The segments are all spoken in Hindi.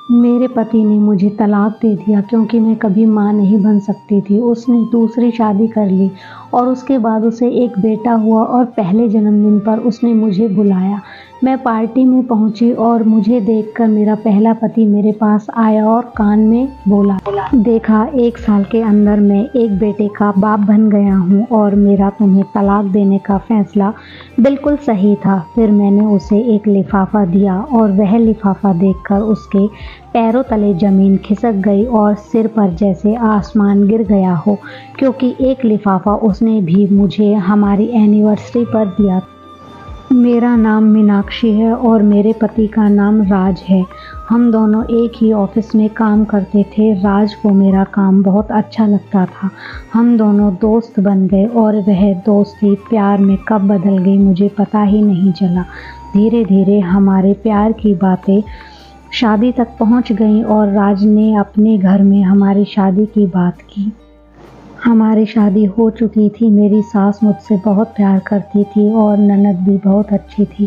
मेरे पति ने मुझे तलाक दे दिया क्योंकि मैं कभी माँ नहीं बन सकती थी। उसने दूसरी शादी कर ली और उसके बाद उसे एक बेटा हुआ और पहले जन्मदिन पर उसने मुझे बुलाया। मैं पार्टी में पहुंची और मुझे देखकर मेरा पहला पति मेरे पास आया और कान में बोला, देखा 1 साल के अंदर मैं एक बेटे का बाप बन गया हूँ और मेरा तुम्हें तलाक देने का फैसला बिल्कुल सही था। फिर मैंने उसे एक लिफाफा दिया और वह लिफाफा देखकर उसके पैरों तले ज़मीन खिसक गई और सिर पर जैसे आसमान गिर गया हो, क्योंकि एक लिफाफा उसने भी मुझे हमारी एनिवर्सरी पर दिया। मेरा नाम मीनाक्षी है और मेरे पति का नाम राज है। हम दोनों एक ही ऑफिस में काम करते थे। राज को मेरा काम बहुत अच्छा लगता था। हम दोनों दोस्त बन गए और वह दोस्ती प्यार में कब बदल गई मुझे पता ही नहीं चला। धीरे धीरे हमारे प्यार की बातें शादी तक पहुंच गईं और राज ने अपने घर में हमारी शादी की बात की। हमारी शादी हो चुकी थी। मेरी सास मुझसे बहुत प्यार करती थी और ननद भी बहुत अच्छी थी।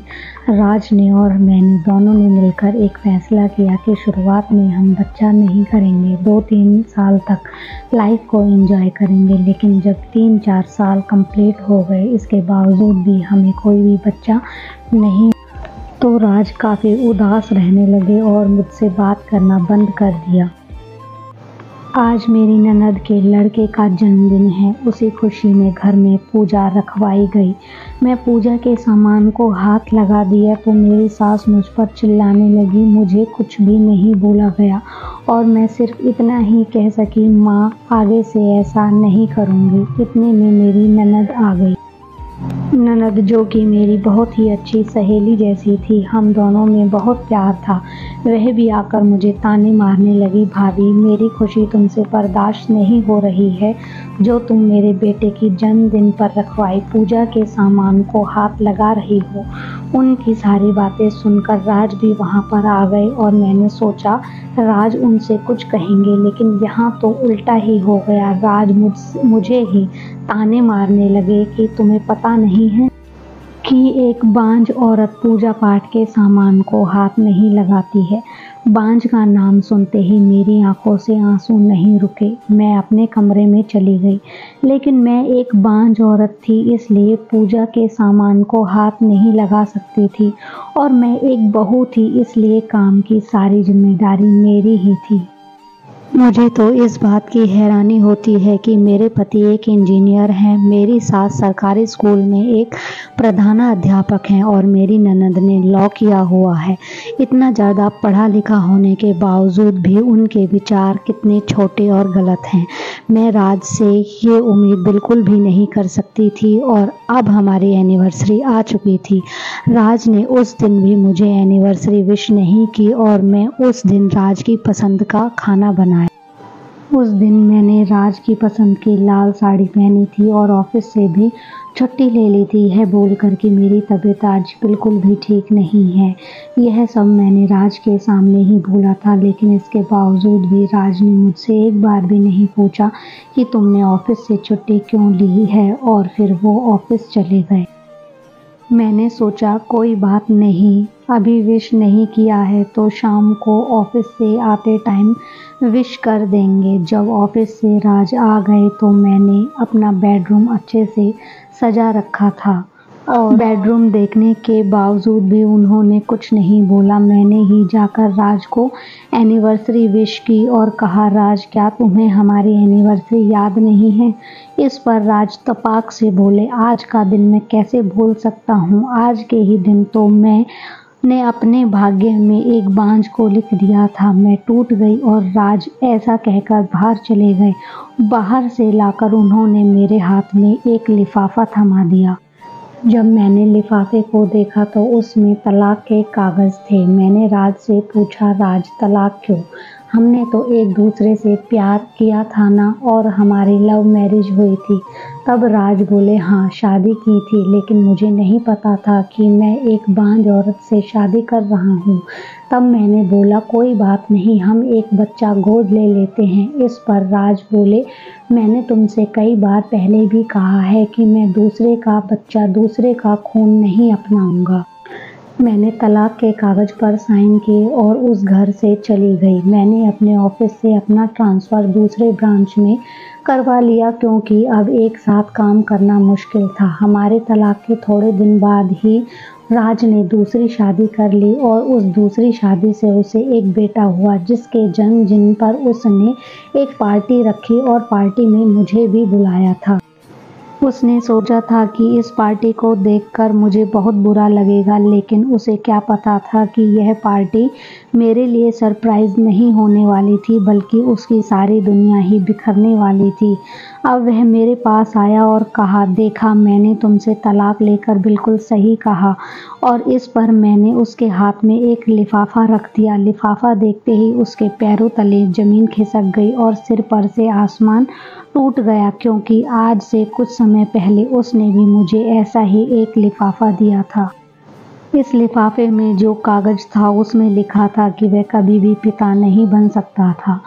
राज ने और मैंने दोनों ने मिलकर एक फ़ैसला किया कि शुरुआत में हम बच्चा नहीं करेंगे, 2-3 साल तक लाइफ को एंजॉय करेंगे। लेकिन जब 3-4 साल कंप्लीट हो गए, इसके बावजूद भी हमें कोई भी बच्चा नहीं, तो राज काफ़ी उदास रहने लगे और मुझसे बात करना बंद कर दिया। आज मेरी ननद के लड़के का जन्मदिन है। उसी खुशी में घर में पूजा रखवाई गई। मैं पूजा के सामान को हाथ लगा दिया तो मेरी सास मुझ पर चिल्लाने लगी। मुझे कुछ भी नहीं बोला गया और मैं सिर्फ इतना ही कह सकी, माँ आगे से ऐसा नहीं करूँगी। इतने में मेरी ननद आ गई। ननद जो कि मेरी बहुत ही अच्छी सहेली जैसी थी। हम दोनों में बहुत प्यार था। वह भी आकर मुझे ताने मारने लगी, भाभी मेरी खुशी तुमसे बर्दाश्त नहीं हो रही है। जो तुम मेरे बेटे की जन्मदिन पर रखवाई पूजा के सामान को हाथ लगा रही हो। उनकी सारी बातें सुनकर राज भी वहाँ पर आ गए और मैंने सोचा राज उनसे कुछ कहेंगे, लेकिन यहाँ तो उल्टा ही हो गया। राज मुझे ही ताने मारने लगे कि तुम्हें पता नहीं है कि एक बांझ औरत पूजा पाठ के सामान को हाथ नहीं लगाती है। बांझ का नाम सुनते ही मेरी आंखों से आंसू नहीं रुके। मैं अपने कमरे में चली गई, लेकिन मैं एक बांझ औरत थी इसलिए पूजा के सामान को हाथ नहीं लगा सकती थी और मैं एक बहू थी इसलिए काम की सारी जिम्मेदारी मेरी ही थी। मुझे तो इस बात की हैरानी होती है कि मेरे पति एक इंजीनियर हैं, मेरी सास सरकारी स्कूल में एक प्रधानाध्यापक हैं और मेरी ननद ने लॉ किया हुआ है। इतना ज़्यादा पढ़ा लिखा होने के बावजूद भी उनके विचार कितने छोटे और गलत हैं। मैं राज से ये उम्मीद बिल्कुल भी नहीं कर सकती थी और अब हमारी एनिवर्सरी आ चुकी थी। राज ने उस दिन भी मुझे एनिवर्सरी विश नहीं की और मैं उस दिन राज की पसंद का खाना बनाया। उस दिन मैंने राज की पसंद की लाल साड़ी पहनी थी और ऑफिस से भी छुट्टी ले ली थी, है बोल कर कि मेरी तबीयत आज बिल्कुल भी ठीक नहीं है। यह सब मैंने राज के सामने ही बोला था, लेकिन इसके बावजूद भी राज ने मुझसे एक बार भी नहीं पूछा कि तुमने ऑफिस से छुट्टी क्यों ली है, और फिर वो ऑफिस चले गए। मैंने सोचा कोई बात नहीं, अभी विश नहीं किया है तो शाम को ऑफिस से आते टाइम विश कर देंगे। जब ऑफिस से राज आ गए तो मैंने अपना बेडरूम अच्छे से सजा रखा था और बेडरूम देखने के बावजूद भी उन्होंने कुछ नहीं बोला। मैंने ही जाकर राज को एनिवर्सरी विश की और कहा, राज क्या तुम्हें हमारी एनिवर्सरी याद नहीं है? इस पर राज तपाक से बोले, आज का दिन मैं कैसे भूल सकता हूँ? आज के ही दिन तो मैंने अपने भाग्य में एक बांझ को लिख दिया था। मैं टूट गई और राज ऐसा कहकर बाहर चले गए। बाहर से लाकर उन्होंने मेरे हाथ में एक लिफाफा थमा दिया। जब मैंने लिफाफे को देखा तो उसमें तलाक के कागज़ थे। मैंने राज से पूछा, राज तलाक क्यों? हमने तो एक दूसरे से प्यार किया था ना, और हमारी लव मैरिज हुई थी। तब राज बोले, हाँ शादी की थी, लेकिन मुझे नहीं पता था कि मैं एक बांझ औरत से शादी कर रहा हूँ। तब मैंने बोला, कोई बात नहीं, हम एक बच्चा गोद ले लेते हैं। इस पर राज बोले, मैंने तुमसे कई बार पहले भी कहा है कि मैं दूसरे का बच्चा, दूसरे का खून नहीं अपनाऊंगा। मैंने तलाक के कागज़ पर साइन किए और उस घर से चली गई। मैंने अपने ऑफिस से अपना ट्रांसफ़र दूसरे ब्रांच में करवा लिया क्योंकि अब एक साथ काम करना मुश्किल था। हमारे तलाक के थोड़े दिन बाद ही राज ने दूसरी शादी कर ली और उस दूसरी शादी से उसे एक बेटा हुआ जिसके जन्मदिन पर उसने एक पार्टी रखी और पार्टी में मुझे भी बुलाया था। उसने सोचा था कि इस पार्टी को देखकर मुझे बहुत बुरा लगेगा, लेकिन उसे क्या पता था कि यह पार्टी मेरे लिए सरप्राइज़ नहीं होने वाली थी बल्कि उसकी सारी दुनिया ही बिखरने वाली थी। अब वह मेरे पास आया और कहा, देखा मैंने तुमसे तलाक लेकर बिल्कुल सही कहा। और इस पर मैंने उसके हाथ में एक लिफाफा रख दिया। लिफाफा देखते ही उसके पैरों तले ज़मीन खिसक गई और सिर पर से आसमान टूट गया क्योंकि आज से कुछ समय पहले उसने भी मुझे ऐसा ही एक लिफाफा दिया था। इस लिफाफे में जो कागज़ था उसमें लिखा था कि वह कभी भी पिता नहीं बन सकता था।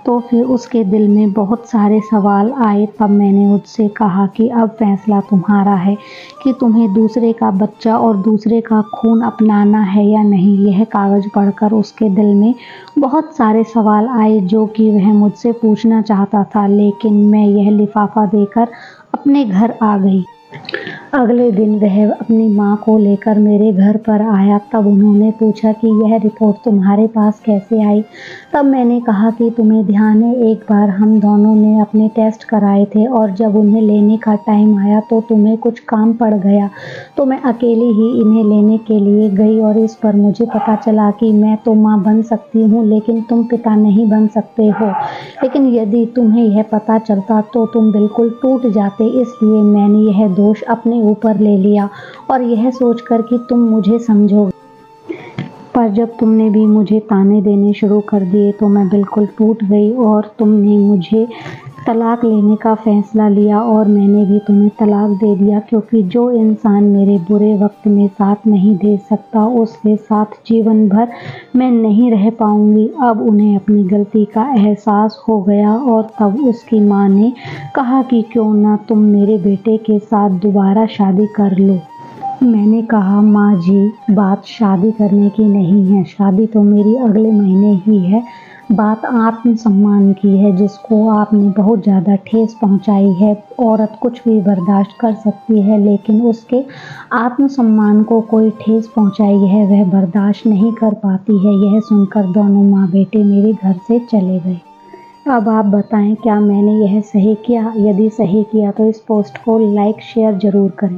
तो फिर उसके दिल में बहुत सारे सवाल आए। तब मैंने उससे कहा कि अब फैसला तुम्हारा है कि तुम्हें दूसरे का बच्चा और दूसरे का खून अपनाना है या नहीं। यह कागज़ पढ़कर उसके दिल में बहुत सारे सवाल आए जो कि वह मुझसे पूछना चाहता था, लेकिन मैं यह लिफाफा देकर अपने घर आ गई। अगले दिन वह अपनी माँ को लेकर मेरे घर पर आया। तब उन्होंने पूछा कि यह रिपोर्ट तुम्हारे पास कैसे आई। तब मैंने कहा कि तुम्हें ध्यान है, एक बार हम दोनों ने अपने टेस्ट कराए थे और जब उन्हें लेने का टाइम आया तो तुम्हें कुछ काम पड़ गया, तो मैं अकेली ही इन्हें लेने के लिए गई और इस पर मुझे पता चला कि मैं तो माँ बन सकती हूँ लेकिन तुम पिता नहीं बन सकते हो। लेकिन यदि तुम्हें यह पता चलता तो तुम बिल्कुल टूट जाते, इसलिए मैंने यह दोष अपने ऊपर ले लिया और यह सोचकर कि तुम मुझे समझोगे। पर जब तुमने भी मुझे ताने देने शुरू कर दिए तो मैं बिल्कुल टूट गई और तुमने मुझे तलाक लेने का फ़ैसला लिया और मैंने भी तुम्हें तलाक दे दिया क्योंकि जो इंसान मेरे बुरे वक्त में साथ नहीं दे सकता उसके साथ जीवन भर मैं नहीं रह पाऊंगी। अब उन्हें अपनी गलती का एहसास हो गया और तब उसकी माँ ने कहा कि क्यों ना तुम मेरे बेटे के साथ दोबारा शादी कर लो। मैंने कहा, माँ जी, बात शादी करने की नहीं है, शादी तो मेरी अगले महीने ही है। बात आत्मसम्मान की है जिसको आपने बहुत ज़्यादा ठेस पहुंचाई है। औरत कुछ भी बर्दाश्त कर सकती है लेकिन उसके आत्मसम्मान को कोई ठेस पहुंचाई है वह बर्दाश्त नहीं कर पाती है। यह सुनकर दोनों माँ बेटे मेरे घर से चले गए। अब आप बताएं, क्या मैंने यह सही किया? यदि सही किया तो इस पोस्ट को लाइक शेयर ज़रूर करें।